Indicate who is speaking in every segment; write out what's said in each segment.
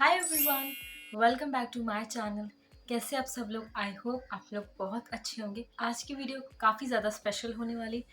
Speaker 1: Hi everyone, welcome back to my channel. कैसे आप सब लोग? आई होप आप लोग बहुत अच्छे होंगे। आज की वीडियो काफ़ी ज़्यादा स्पेशल होने वाली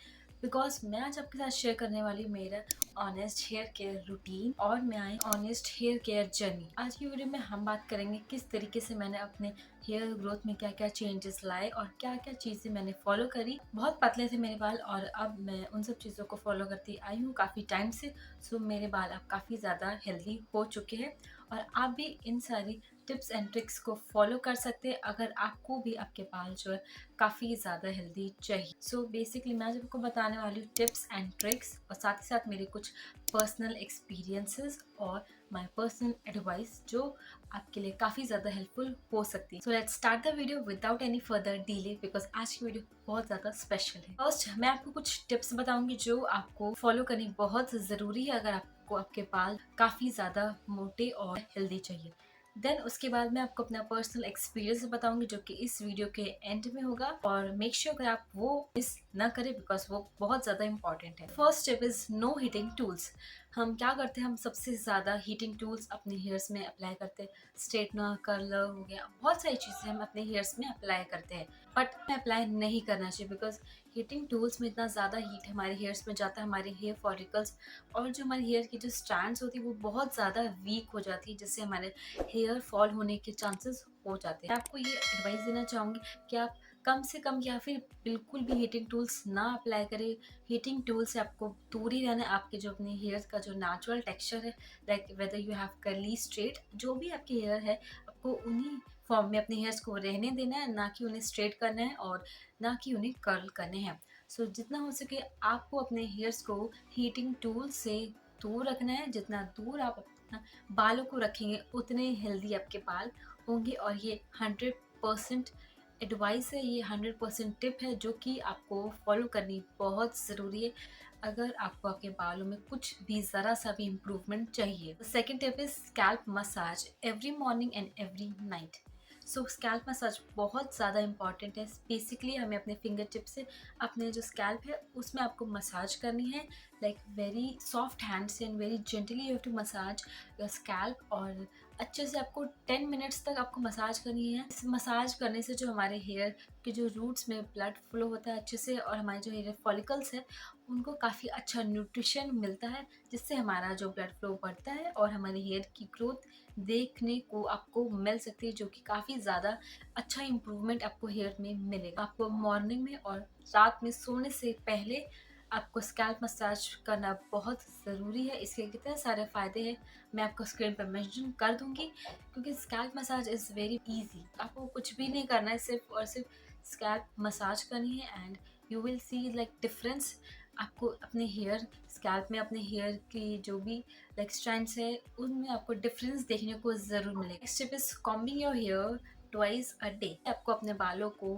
Speaker 1: बिकॉज मैं आज आपके साथ शेयर करने वाली मेरा ऑनेस्ट हेयर केयर रूटीन और मैं ऑनेस्ट हेयर केयर जर्नी। आज की वीडियो में हम बात करेंगे किस तरीके से मैंने अपने हेयर ग्रोथ में क्या क्या चेंजेस लाए और क्या क्या चीज़ें मैंने फॉलो करी। बहुत पतले थे मेरे बाल और अब मैं उन सब चीज़ों को फॉलो करती आई हूँ काफ़ी टाइम से। सो मेरे बाल अब काफ़ी ज़्यादा हेल्दी हो चुके हैं और आप भी इन सारी टिप्स एंड ट्रिक्स को फॉलो कर सकते हैं अगर आपको भी आपके बाल जो है काफ़ी ज़्यादा हेल्दी चाहिए। सो बेसिकली मैं आज आपको बताने वाली हूँ टिप्स एंड ट्रिक्स और साथ ही साथ मेरे कुछ पर्सनल एक्सपीरियंसेस और माय पर्सनल एडवाइस जो आपके लिए काफ़ी ज़्यादा हेल्पफुल हो सकती है। So let's start the video without any further delay because आज की वीडियो बहुत ज़्यादा स्पेशल है। फर्स्ट मैं आपको कुछ टिप्स बताऊंगी जो आपको फॉलो करनी बहुत ज़रूरी है अगर आपको आपके बाल काफ़ी ज़्यादा मोटे और हेल्दी चाहिए। देन उसके बाद मैं आपको अपना पर्सनल एक्सपीरियंस बताऊंगी जो कि इस वीडियो के एंड में होगा और मेक श्योर अगर आप वो मिस ना करें बिकॉज वो बहुत ज़्यादा इंपॉर्टेंट है। First step is no heating tools. हम क्या करते हैं, हम सबसे ज़्यादा हीटिंग टूल्स अपने हेयर्स में अप्लाई करते हैं। स्ट्रेटनर, कर्लर हो गया, बहुत सारी चीज़ें हम अपने हेयर्स में अप्लाई करते हैं बट अप्लाई नहीं करना चाहिए बिकॉज हीटिंग टूल्स में इतना ज़्यादा हीट हमारे हेयर्स में जाता है, हमारे हेयर फॉलिकल्स और जो हमारे हेयर की जो स्ट्रैंड्स होती है वो बहुत ज़्यादा वीक हो जाती है जिससे हमारे हेयर फॉल होने के चांसेस हो जाते हैं। मैं आपको ये एडवाइस देना चाहूँगी कि आप कम से कम या फिर बिल्कुल भी हीटिंग टूल्स ना अप्लाई करें। हीटिंग टूल से आपको दूर ही रहना है। आपके जो अपने हेयर का जो नेचुरल टेक्सचर है, like whether you have curly, straight, जो भी आपके हेयर है आपको उन्हीं फॉर्म में अपने हेयर्स को रहने देना है, ना कि उन्हें स्ट्रेट करना है और ना कि उन्हें कर्ल करने हैं। सो जितना हो सके आपको अपने हेयर्स को हीटिंग टूल से दूर रखना है। जितना दूर आप अपना बालों को रखेंगे उतने हेल्दी आपके बाल होंगे और ये 100% एडवाइस है, ये 100% टिप है जो कि आपको फॉलो करनी बहुत ज़रूरी है अगर आपको आपके बालों में कुछ भी ज़रा सा भी इम्प्रूवमेंट चाहिए। Second tip is scalp massage every morning and every night. So scalp massage बहुत ज़्यादा इंपॉर्टेंट है। बेसिकली हमें अपने फिंगर टिप से अपने जो स्कैल्प है उसमें आपको मसाज करनी है, लाइक वेरी सॉफ्ट हैंड से and very gently you have to massage your scalp और अच्छे से आपको 10 मिनट्स तक आपको मसाज करनी है। इस मसाज करने से जो हमारे हेयर के जो रूट्स में ब्लड फ्लो होता है अच्छे से और हमारे जो हेयर फॉलिकल्स है उनको काफ़ी अच्छा न्यूट्रिशन मिलता है जिससे हमारा जो ब्लड फ्लो बढ़ता है और हमारे हेयर की ग्रोथ देखने को आपको मिल सकती है जो कि काफ़ी ज़्यादा अच्छा इम्प्रूवमेंट आपको हेयर में मिलेगा। आपको मॉर्निंग में और रात में सोने से पहले आपको स्कैल्प मसाज करना बहुत ज़रूरी है। इसके कितने सारे फ़ायदे हैं मैं आपको स्क्रीन पर मेंशन कर दूंगी क्योंकि scalp massage is very easy. आपको कुछ भी नहीं करना है, सिर्फ और सिर्फ स्कैल्प मसाज करनी है and you will see like difference. आपको अपने हेयर स्कैल्प में अपने हेयर की जो भी लाइक स्ट्रैंड्स है उनमें आपको डिफरेंस देखने को ज़रूर मिलेगा। Next step is combing your hair twice a day. आपको अपने बालों को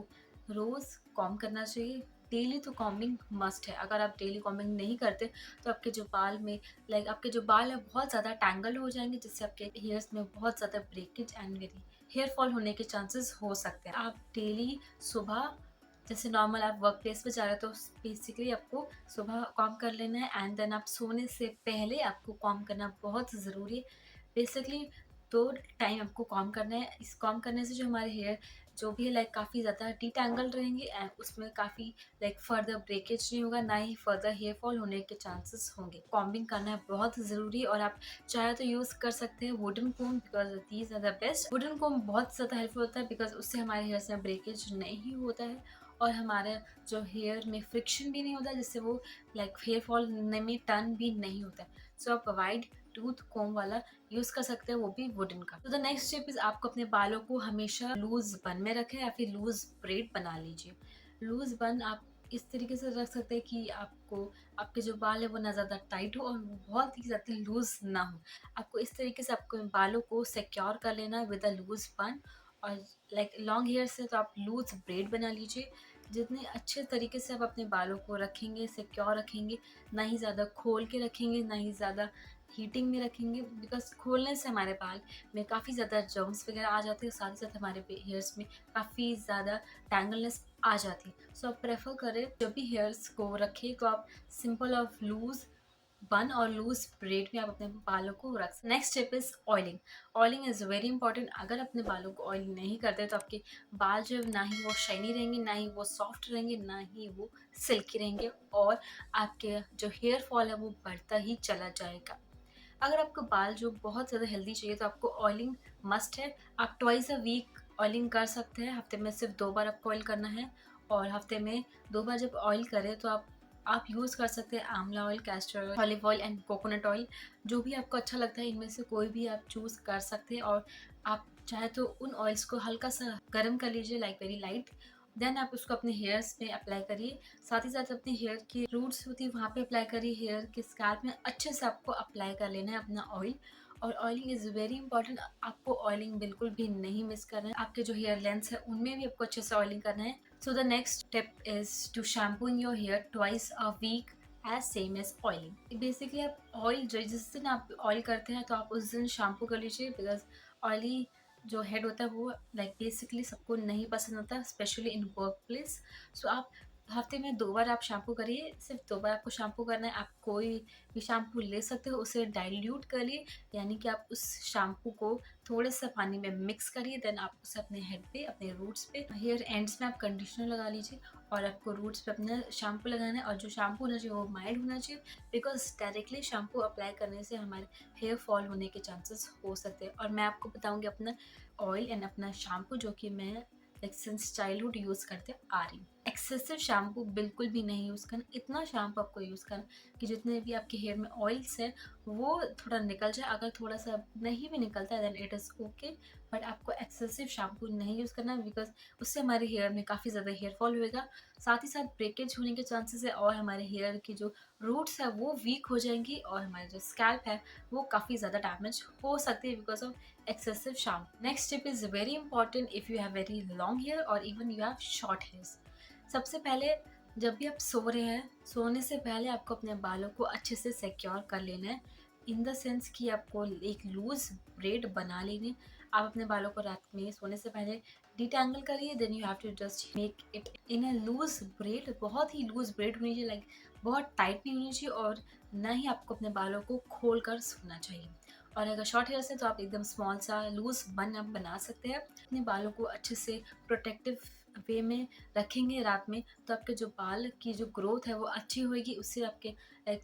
Speaker 1: रोज़ कॉम्ब करना चाहिए। डेली तो कॉम्बिंग मस्ट है। अगर आप डेली कॉम्बिंग नहीं करते तो आपके जो बाल में लाइक आपके जो बाल है बहुत ज़्यादा टैंगल हो जाएंगे जिससे आपके हेयर्स में बहुत ज़्यादा breakage and very hair fall होने के चांसेस हो सकते हैं। आप डेली सुबह जैसे नॉर्मल आप वर्क प्लेस पे जा रहे हो तो बेसिकली आपको सुबह कॉम कर लेना है एंड देन आप सोने से पहले आपको कॉम करना बहुत ज़रूरी है। बेसिकली दो टाइम आपको कॉम करना है। इस कॉम करने से जो हमारे हेयर जो भी है लाइक काफ़ी ज़्यादा डिटैंगल रहेंगे एंड उसमें काफ़ी लाइक फर्दर ब्रेकेज नहीं होगा, ना ही फर्दर हेयर फॉल होने के चांसेस होंगे। कॉम्बिंग करना है बहुत ज़रूरी और आप चाहे तो यूज़ कर सकते हैं wooden comb because these are the best. Wooden comb बहुत ज़्यादा हेल्पफुल होता है बिकॉज उससे हमारे हेयर्स में ब्रेकेज नहीं होता है और हमारे जो हेयर में फ्रिक्शन भी नहीं होता जिससे वो लाइक हेयर फॉल होने में टर्न भी नहीं होता है। सो आप वाइड टूथ कोम वाला यूज़ कर सकते हैं, वो भी वुडन का। तो द नेक्स्ट स्टेप इज आपको अपने बालों को हमेशा लूज बन में रखें या फिर लूज ब्रेड बना लीजिए। लूज बन आप इस तरीके से रख सकते हैं कि आपको आपके जो बाल है वो ना ज़्यादा टाइट हो और वो बहुत ही ज़्यादा लूज ना हो। आपको इस तरीके से आपको बालों को सिक्योर कर लेना है विद अ लूज बन। और लाइक लॉन्ग हेयर से तो आप लूज ब्रेड बना लीजिए। जितने अच्छे तरीके से आप अपने बालों को रखेंगे, सिक्योर रखेंगे, ना ही ज़्यादा खोल के रखेंगे ना ही ज़्यादा हीटिंग में रखेंगे बिकॉज खोलने से हमारे बाल में काफ़ी ज़्यादा जर्म्स वगैरह आ जाते हैं, साथ ही साथ हमारे हेयर्स में काफ़ी ज़्यादा टैंगलनेस आ जाती है। सो आप प्रेफर करें जब भी हेयर्स को रखें तो आप सिंपल और लूज बन और लूज ब्रेड में आप अपने बालों को रख सकते। Next step is oiling. Oiling is very important. अगर अपने बालों को ऑयल नहीं करते तो आपके बाल जो है ना ही वो शाइनी रहेंगे, ना ही वो सॉफ्ट रहेंगे, ना ही वो सिल्की रहेंगे, और आपके जो हेयर फॉल है वो बढ़ता ही चला जाएगा। अगर आपको बाल जो बहुत ज़्यादा हेल्दी चाहिए तो आपको ऑयलिंग मस्ट है। आप ट्वाइस अ वीक ऑयलिंग कर सकते हैं। हफ्ते में सिर्फ 2 बार आपको ऑयल करना है, और हफ्ते में 2 बार जब ऑयल करें तो आप यूज़ कर सकते हैं आंवला oil, castor oil, olive oil and coconut oil. जो भी आपको अच्छा लगता है इनमें से कोई भी आप चूज़ कर सकते हैं। और आप चाहे तो उन ऑयल्स को हल्का सा गर्म कर लीजिए, लाइक वेरी लाइट। देन आप उसको अपने हेयर्स पे अप्लाई करिए। साथ ही साथ अपने हेयर की रूट्स होती है वहाँ पे अप्लाई करिए। हेयर के स्कैल्प में अच्छे से आपको अप्लाई कर लेना है अपना ऑयल। और ऑयलिंग इज़ वेरी इंपॉर्टेंट। आपको ऑयलिंग बिल्कुल भी नहीं मिस करना है। आपके जो हेयर लेंथ्स है उनमें भी आपको अच्छे से ऑयलिंग करना है। So the next step is to shampooing your hair twice a week as same as oiling. Basically आप ऑयल जिस दिन आप ऑयल करते हैं तो आप उस दिन शैम्पू कर लीजिए, बिकॉज ऑयली जो हेड होता है वो लाइक बेसिकली सबको नहीं पसंद होता, स्पेशली इन वर्क प्लेस। सो आप हफ्ते में 2 बार आप शैम्पू करिए, सिर्फ 2 बार आपको शैम्पू करना है। आप कोई भी शैम्पू ले सकते हो, उसे डाइल्यूट करिए, यानी कि आप उस शैम्पू को थोड़े से पानी में मिक्स करिए। देन आप उसे अपने हेड पे, अपने रूट्स पे, हेयर एंड्स में आप कंडीशनर लगा लीजिए, और आपको रूट्स पे अपना शैम्पू लगाना है। और जो शैम्पू होना चाहिए वो माइल्ड होना चाहिए, बिकॉज डायरेक्टली शैम्पू अप्लाई करने से हमारे हेयर फॉल होने के चांसेस हो सकते हैं। और मैं आपको बताऊंगी अपना ऑयल एंड अपना शैम्पू जो कि मैं लाइक सिंस चाइल्डहुड यूज़ करते आ रही हूँ। एक्सेसिव शैम्पू बिल्कुल भी नहीं यूज़ करना। इतना शैम्पू आपको यूज़ करना कि जितने भी आपके हेयर में ऑयल्स है वो थोड़ा निकल जाए। अगर थोड़ा सा नहीं भी निकलता है then it is okay, but आपको एक्सेसिव शैम्पू नहीं यूज़ करना, बिकॉज उससे हमारे हेयर में काफ़ी ज़्यादा हेयर फॉल होएगा, साथ ही साथ ब्रेकेज होने के चांसेस है, और हमारे हेयर की जो रूट्स है वो वीक हो जाएंगी, और हमारे जो स्कैल्प है वो काफ़ी ज़्यादा डैमेज हो सकती है because of excessive shampoo. Next tip is very important if you have very long hair or even you have short hairs. सबसे पहले जब भी आप सो रहे हैं, सोने से पहले आपको अपने बालों को अच्छे से सिक्योर कर लेना है, इन द सेंस कि आपको एक लूज ब्रेड बना लेनी। आप अपने बालों को रात में सोने से पहले डिटैंगल करिए, then you have to just make it in a loose braid. बहुत ही लूज ब्रेड होनी चाहिए, लाइक बहुत टाइट नहीं होनी चाहिए, और ना ही आपको अपने बालों को खोल कर सोना चाहिए। और अगर शॉर्ट हेयर्स है तो आप एकदम स्मॉल सा लूज बन आप बना सकते हैं। अपने बालों को अच्छे से प्रोटेक्टिव वे में रखेंगे रात में, तो आपके जो बाल की जो ग्रोथ है वो अच्छी होगी। उससे आपके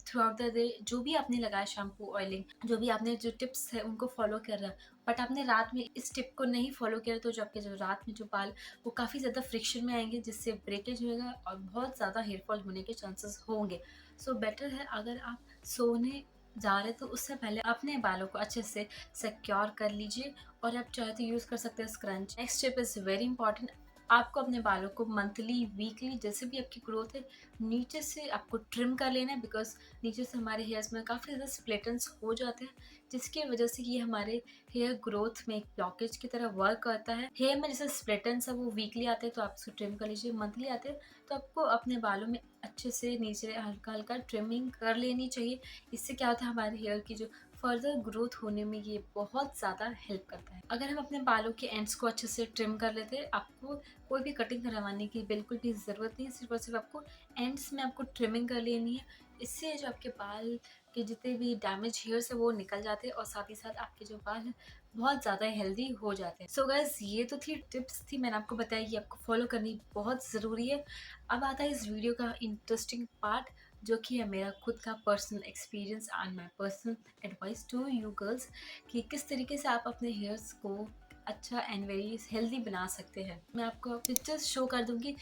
Speaker 1: थ्रू आउट द डे जो भी आपने लगाया शैम्पू, ऑयलिंग, जो भी आपने जो टिप्स है उनको फॉलो कर रहा है, बट आपने रात में इस टिप को नहीं फॉलो किया तो जो आपके जो रात में जो बाल वो काफ़ी ज़्यादा फ्रिक्शन में आएंगे, जिससे ब्रेकेज होएगा और बहुत ज़्यादा हेयर फॉल होने के चांसेस होंगे। सो बेटर है अगर आप सोने जा रहे तो उससे पहले अपने बालों को अच्छे से सिक्योर कर लीजिए, और आप चाहे तो यूज़ कर सकते हैं scrunch. Next step is very important. आपको अपने बालों को मंथली, वीकली, जैसे भी आपकी ग्रोथ है, नीचे से आपको ट्रिम कर लेना है, बिकॉज नीचे से हमारे हेयर्स में काफ़ी ज़्यादा स्प्लिटेंस हो जाते हैं, जिसकी वजह से ये हमारे हेयर ग्रोथ में एक ब्लॉकेज की तरह वर्क करता है। हेयर में जैसे स्प्लिटेंस है वो वीकली आते हैं तो आप उसको ट्रिम कर लीजिए, मंथली आते हैं तो आपको अपने बालों में अच्छे से नीचे हल्का हल्का ट्रिमिंग कर लेनी चाहिए। इससे क्या होता है, हमारे हेयर की जो फर्दर ग्रोथ होने में ये बहुत ज़्यादा हेल्प करता है। अगर हम अपने बालों के एंड्स को अच्छे से ट्रिम कर लेते हैं, आपको कोई भी कटिंग करवाने की बिल्कुल भी ज़रूरत नहीं है, सिर्फ और सिर्फ आपको एंड्स में आपको ट्रिमिंग कर लेनी है। इससे जो आपके बाल के जितने भी डैमेज हेयर्स है वो निकल जाते हैं, और साथ ही साथ आपके जो बाल हैं बहुत ज़्यादा हेल्दी हो जाते हैं। सो गाइस, ये तो थी टिप्स थी, मैंने आपको बताया ये आपको फॉलो करनी बहुत ज़रूरी है। अब आता है इस वीडियो का इंटरेस्टिंग पार्ट, जो कि है मेरा खुद का personal experience and my personal advice to you girls, कि किस तरीके से आप अपने हेयर्स को अच्छा एंड वेरी हेल्दी बना सकते हैं। मैं आपको पिक्चर्स शो कर दूंगी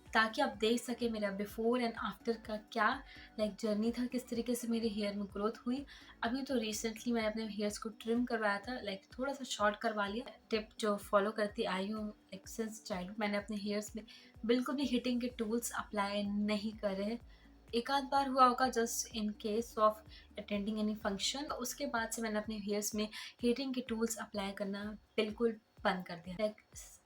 Speaker 1: ताकि आप देख सके मेरा बिफोर एंड आफ्टर का क्या लाइक जर्नी था, किस तरीके से मेरे हेयर में ग्रोथ हुई। अभी तो रिसेंटली मैंने अपने हेयर्स को ट्रिम करवाया था, लाइक थोड़ा सा शॉर्ट करवा लिया। टिप जो फॉलो करती आई हूँ लाइक सिंस चाइल्डहुड, मैंने अपने हेयर्स में बिल्कुल भी हीटिंग के टूल्स अप्लाई नहीं करे हैं। एक आध बार हुआ होगा just in case of attending any function, उसके बाद से मैंने अपने हेयर्स में हीटिंग के टूल्स अप्लाई करना बिल्कुल बंद कर दिया। लाइक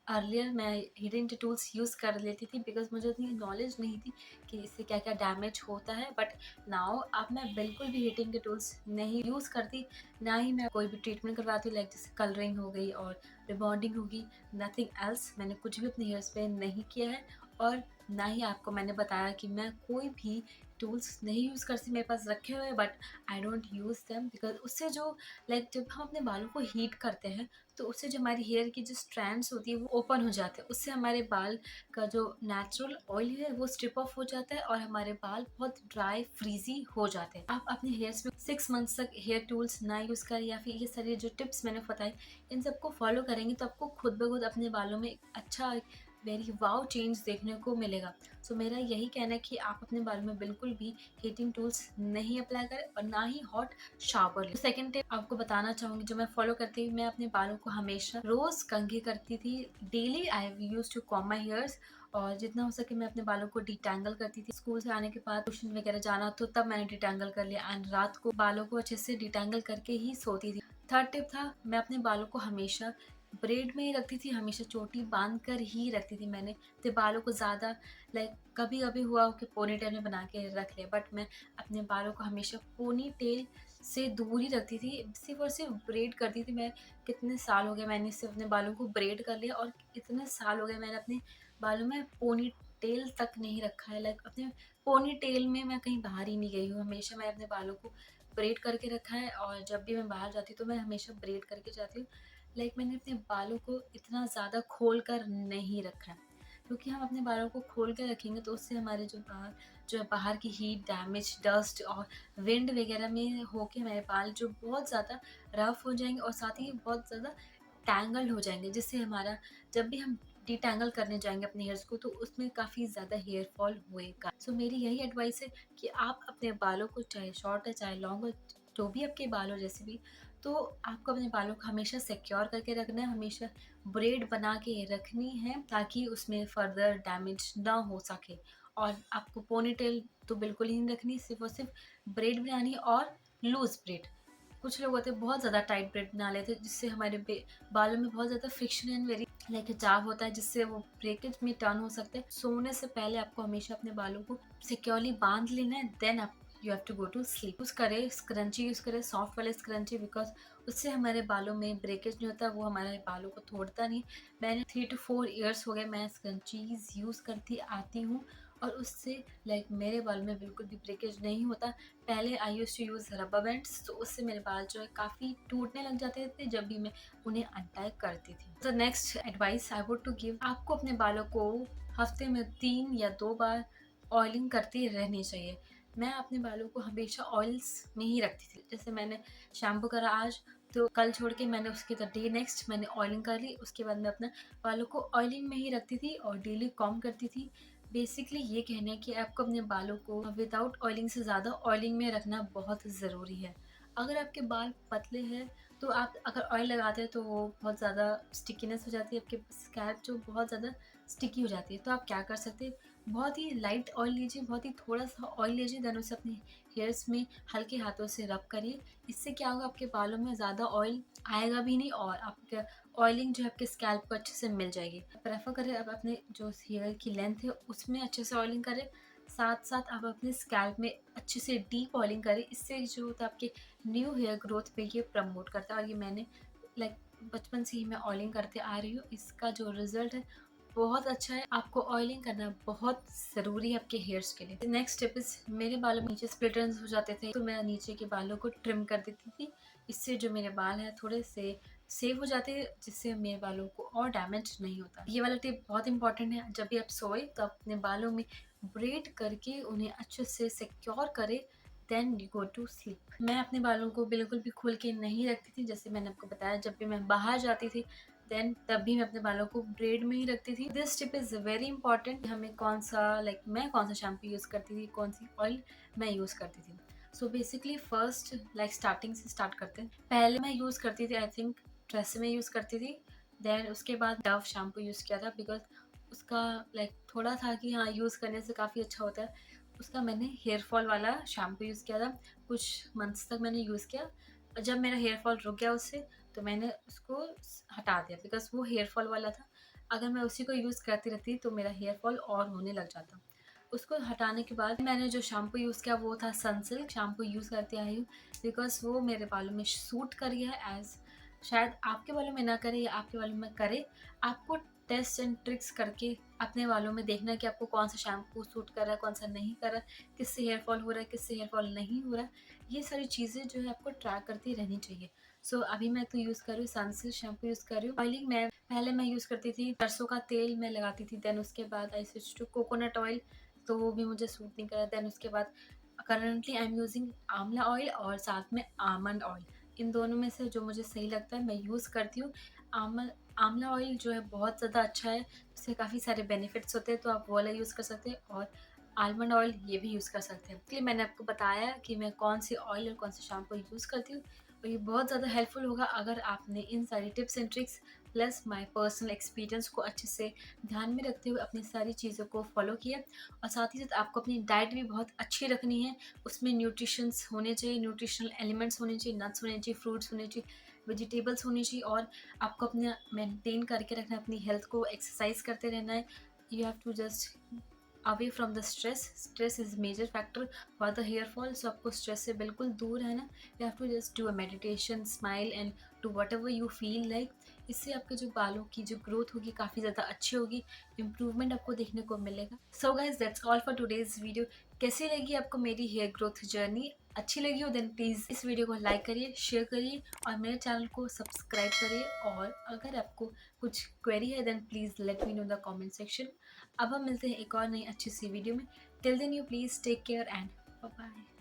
Speaker 1: अर्लियर मैं हीटिंग के टूल्स यूज़ कर लेती थी, बिकॉज मुझे उतनी नॉलेज नहीं थी कि इससे क्या क्या डैमेज होता है। बट नाउ अब मैं बिल्कुल भी हीटिंग के टूल्स नहीं यूज़ करती, ना ही मैं कोई भी ट्रीटमेंट करवाती हूँ, लाइक जैसे कलरिंग हो गई और रिबॉन्डिंग होगी, नथिंग एल्स। मैंने कुछ भी अपने हेयर्स पे नहीं किया है, और ना ही आपको मैंने बताया कि मैं कोई भी टूल्स नहीं यूज़ करती, मेरे पास रखे हुए हैं, but I don't use them because उससे जो जब हम अपने बालों को हीट करते हैं तो उससे जो हमारी हेयर की जो स्ट्रैंड्स होती है वो ओपन हो जाते हैं, उससे हमारे बाल का जो नेचुरल ऑयल है वो स्ट्रिप ऑफ हो जाता है और हमारे बाल बहुत ड्राई फ्रीजी हो जाते हैं। आप अपने हेयर्स में 6 मंथ्स तक हेयर टूल्स ना यूज़ करें या फिर ये सारी जो टिप्स मैंने बताई इन सबको फॉलो करेंगे तो आपको खुद ब खुद अपने बालों में एक अच्छा वेरी वाव चेंज देखने को मिलेगा। सो मेरा यही कहना है कि आप अपने बालों में बिल्कुल भी हीटिंग टूल्स नहीं अप्लाई करें और ना ही हॉट शावर लें। सेकेंड टिप आपको बताना चाहूँगी जो मैं फॉलो करती हूँ, मैं अपने बालों को हमेशा रोज कंघी करती थी। Daily I use to comb my hairs और जितना हो सके मैं अपने बालों को डिटैंगल करती थी। स्कूल से आने के बाद ट्यूशन वगैरह जाना तो तब मैंने डिटैंगल कर लिया एंड रात को बालों को अच्छे से डिटैंगल करके ही सोती थी। थर्ड टिप था मैं अपने बालों को हमेशा ब्रेड में ही रखती थी, हमेशा चोटी बांध कर ही रखती थी। मैंने अपने बालों को ज़्यादा कभी कभी हुआ हो कि पोनी टेल में बना के रख लिया, बट मैं अपने बालों को हमेशा पोनी टेल से दूर ही रखती थी, सिर्फ और सिर्फ ब्रेड करती थी। मैं कितने साल हो गए मैंने सिर्फ अपने बालों को ब्रेड कर लिया और इतने साल हो गए मैंने अपने बालों में पोनी टेल तक नहीं रखा है। अपने पोनी टेल में मैं कहीं बाहर ही नहीं गई हूँ, हमेशा मैं अपने बालों को ब्रेड करके रखा है और जब भी मैं बाहर जाती हूँ तो मैं हमेशा ब्रेड करके जाती हूँ। मैंने अपने बालों को इतना ज़्यादा खोल कर नहीं रखा है, क्योंकि हम अपने बालों को खोल कर रखेंगे तो उससे हमारे जो है बाहर की हीट, डैमेज, डस्ट और विंड वगैरह में होके हमारे बाल जो बहुत ज़्यादा रफ हो जाएंगे और साथ ही बहुत ज़्यादा टैंगल्ड हो जाएंगे, जिससे हमारा जब भी हम डिटैंगल करने जाएंगे अपने हेयर्स को तो उसमें काफ़ी ज़्यादा हेयर फॉल होएगा। सो मेरी यही एडवाइस है कि आप अपने बालों को चाहे शॉर्ट है चाहे लॉन्ग हो, जो भी आपके बाल हो जैसे भी, तो आपको अपने बालों को हमेशा सिक्योर करके रखना है, हमेशा ब्रेड बना के रखनी है ताकि उसमें फर्दर डैमेज ना हो सके। और आपको पोनीटेल तो बिल्कुल ही नहीं रखनी, सिर्फ और सिर्फ ब्रेड बनानी है और लूज ब्रेड। कुछ लोग होते हैं बहुत ज़्यादा टाइट ब्रेड बना लेते हैं जिससे हमारे बालों में बहुत ज़्यादा फ्रिक्शन एंड वेरी खिंचाव होता है, जिससे वो ब्रेकेज में टर्न हो सकते हैं। सोने से पहले आपको हमेशा अपने बालों को सिक्योरली बांध लेना है, देन आप you have to go to sleep. Use करें स्क्रंची, यूज़ करें सॉफ्ट वाले स्क्रंची, बिकॉज उससे हमारे बालों में ब्रेकेज नहीं होता, वो हमारे बालों को तोड़ता नहीं। मैंने 3 to 4 years हो गए मैं स्क्रंचीज यूज़ करती आती हूँ और उससे मेरे बाल में बिल्कुल भी ब्रेकेज नहीं होता। पहले I used to use rubber bands, तो उससे मेरे बाल जो है काफ़ी टूटने लग जाते थे जब भी मैं उन्हें अनटाई करती थी। The next advice I would to give, आपको अपने बालों को हफ्ते में 3 या 2 बार ऑयलिंग करती रहनी चाहिए। मैं अपने बालों को हमेशा ऑयल्स में ही रखती थी, जैसे मैंने शैम्पू करा आज तो कल छोड़ के मैंने उसके द डे नेक्स्ट मैंने ऑयलिंग कर ली, उसके बाद मैं अपने बालों को ऑयलिंग में ही रखती थी और डेली कॉम्ब करती थी। बेसिकली ये कहना है कि आपको अपने बालों को विदाउट ऑयलिंग से ज़्यादा ऑयलिंग में रखना बहुत ज़रूरी है। अगर आपके बाल पतले हैं तो आप अगर ऑयल लगाते हैं तो वो बहुत ज़्यादा स्टिकीनेस हो जाती है, आपके स्कैल्प जो बहुत ज़्यादा स्टिकी हो जाती है। तो आप क्या कर सकते हैं, बहुत ही लाइट ऑयल लीजिए, बहुत ही थोड़ा सा ऑयल लीजिए, देन उसे अपने हेयर्स में हल्के हाथों से रब करिए। इससे क्या होगा, आपके बालों में ज़्यादा ऑयल आएगा भी नहीं और आपके ऑयलिंग जो है आपके स्कैल्प को अच्छे से मिल जाएगी। प्रेफर करें अब अपने जो हेयर की लेंथ है उसमें अच्छे से ऑयलिंग करें, साथ साथ आप अपने स्कैल्प में अच्छे से डीप ऑयलिंग करें। इससे जो होता है आपके न्यू हेयर ग्रोथ पे ये प्रमोट करता है और ये मैंने लाइक बचपन से ही मैं ऑयलिंग करते आ रही हूँ। इसका जो रिजल्ट है बहुत अच्छा है। आपको ऑयलिंग करना बहुत ज़रूरी है आपके हेयर्स के लिए। नेक्स्ट टिप इज, मेरे बालों में नीचे स्प्लिट एंड्स हो जाते थे तो मैं नीचे के बालों को ट्रिम कर देती थी। इससे जो मेरे बाल हैं थोड़े से सेव हो जाते हैं, जिससे मेरे बालों को और डैमेज नहीं होता। ये वाला टिप बहुत इंपॉर्टेंट है। जब भी आप सोए तो अपने बालों में ब्रेड करके उन्हें अच्छे से सिक्योर करें, then you go to sleep. मैं अपने बालों को बिल्कुल भी खोल के नहीं रखती थी, जैसे मैंने आपको बताया जब भी मैं बाहर जाती थी देन तब भी मैं अपने बालों को ब्रेड में ही रखती थी। This tip is very important. हमें कौन सा मैं कौन सा शैम्पू यूज़ करती थी, कौन सी ऑयल मैं यूज़ करती थी। सो बेसिकली फर्स्ट स्टार्टिंग से स्टार्ट करते हैं। पहले मैं यूज़ करती थी आई थिंक ट्रेसेमे यूज़ करती थी, देन उसके बाद डव शैम्पू यूज़ किया था बिकॉज उसका थोड़ा था कि हाँ यूज़ करने से काफ़ी अच्छा होता है। उसका मैंने हेयर फॉल वाला शैम्पू यूज़ किया था, कुछ मंथ्स तक मैंने यूज़ किया। जब मेरा हेयर फॉल रुक गया उससे तो मैंने उसको हटा दिया बिकॉज वो हेयर फॉल वाला था। अगर मैं उसी को यूज़ करती रहती तो मेरा हेयर फॉल और होने लग जाता। उसको हटाने के बाद मैंने जो शैम्पू यूज़ किया वो था सनसिल्क शैम्पू यूज़ करती आई हूँ बिकॉज वो मेरे बालों में सूट कर गया है एज शायद आपके बालों में ना करे या आपके बालों में करे, आपको टेस्ट एंड ट्रिक्स करके अपने बालों में देखना है कि आपको कौन सा शैम्पू सूट कर रहा है, कौन सा नहीं कर रहा है, किससे हेयर फॉल हो रहा है, किससे हेयर फॉल नहीं हो रहा है। ये सारी चीज़ें जो है आपको ट्रैक करती रहनी चाहिए। सो अभी मैं तो यूज़ कर रही हूँ सनसिल्क शैम्पू यूज़ कर रही हूँ। ऑयलिंग मैं पहले मैं यूज़ करती थी सरसों का तेल मैं लगाती थी, देन उसके बाद I switch to coconut oil, तो वो भी मुझे सूट नहीं करा। देन उसके बाद करंटली आई एम यूजिंग आंवला ऑयल और साथ में आमंड ऑयल। इन दोनों में से जो मुझे सही लगता है मैं यूज़ करती हूँ। आंवला ऑयल जो है बहुत ज़्यादा अच्छा है, उससे काफ़ी सारे बेनिफिट्स होते हैं, तो आप वो वाला यूज़ कर सकते हैं और आलमंड ऑयल ये भी यूज़ कर सकते हैं। इसलिए मैंने आपको बताया कि मैं कौन सी ऑयल और कौन सा शैम्पू यूज़ करती हूँ, और ये बहुत ज़्यादा हेल्पफुल होगा अगर आपने इन सारी tips and tricks plus my personal experience को अच्छे से ध्यान में रखते हुए अपनी सारी चीज़ों को फॉलो किया। और साथ ही साथ आपको अपनी डाइट भी बहुत अच्छी रखनी है, उसमें न्यूट्रिशंस होने चाहिए, न्यूट्रिशनल एलिमेंट्स होने चाहिए, नट्स होने चाहिए, फ्रूट्स होने चाहिए, वेजिटेबल्स होनी चाहिए, और आपको अपना मेंटेन करके रखना है अपनी हेल्थ को, एक्सरसाइज करते रहना है। You have to just away from the stress. Stress is major factor for the hair fall, so आपको स्ट्रेस से बिल्कुल दूर रहना। You have to just do a meditation, smile and do whatever you feel like. इससे आपके जो बालों की जो ग्रोथ होगी काफ़ी ज़्यादा अच्छी होगी, इम्प्रूवमेंट आपको देखने को मिलेगा। So guys that's all for today's video. कैसी लगी आपको मेरी हेयर ग्रोथ जर्नी? अच्छी लगी हो देन प्लीज़ इस वीडियो को लाइक करिए, शेयर करिए और मेरे चैनल को सब्सक्राइब करिए। और अगर आपको कुछ क्वेरी है then please let me know in the comment section. अब हम मिलते हैं एक और नई अच्छी सी वीडियो में। Till then you please take care and bye bye.